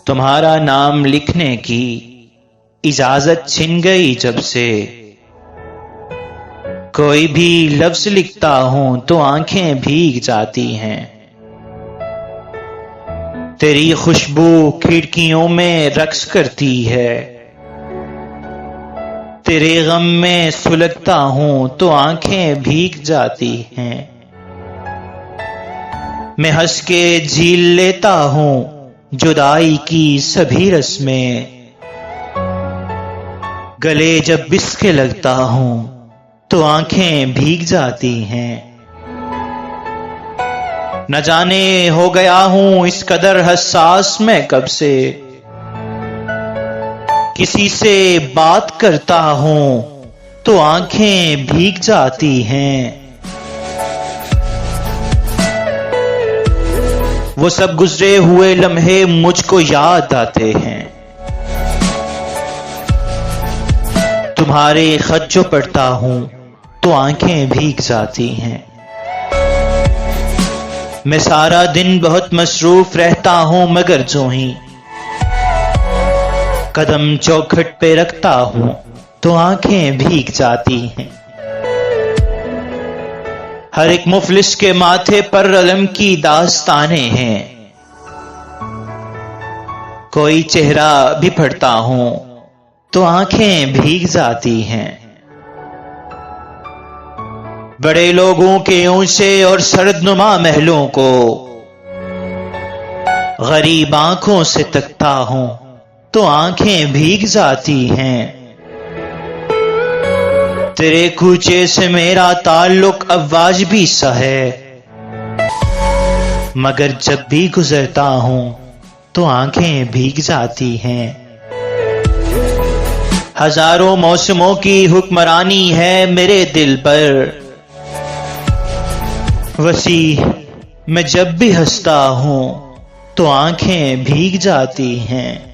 तुम्हारा नाम लिखने की इजाजत छिन गई जब से। कोई भी लफ्ज लिखता हूं तो आंखें भीग जाती हैं। तेरी खुशबू खिड़कियों में रक्स करती है। तेरे गम में सुलगता हूं तो आंखें भीग जाती हैं। मैं हंस के झील लेता हूं जुदाई की सभी रस्में। गले जब बिस्के लगता हूं तो आंखें भीग जाती हैं। न जाने हो गया हूं इस कदर हसास मैं कब से। किसी से बात करता हूं तो आंखें भीग जाती हैं। वो सब गुजरे हुए लम्हे मुझको याद आते हैं। तुम्हारे खत जो पढ़ता हूं तो आंखें भीग जाती हैं। मैं सारा दिन बहुत मसरूफ रहता हूं मगर जो ही कदम चौखट पे रखता हूं तो आंखें भीग जाती हैं। हर एक मुफलिस के माथे पर अलम की दास्तानें हैं। कोई चेहरा भी पढ़ता हूं तो आंखें भीग जाती हैं। बड़े लोगों के ऊंचे और सर्दनुमा महलों को गरीब आंखों से तकता हूं तो आंखें भीग जाती हैं। तेरे कूचे से मेरा ताल्लुक अब वाजिबी सा है, मगर जब भी गुजरता हूं तो आंखें भीग जाती हैं। हजारों मौसमों की हुक्मरानी है मेरे दिल पर। वसी मैं जब भी हंसता हूं तो आंखें भीग जाती हैं।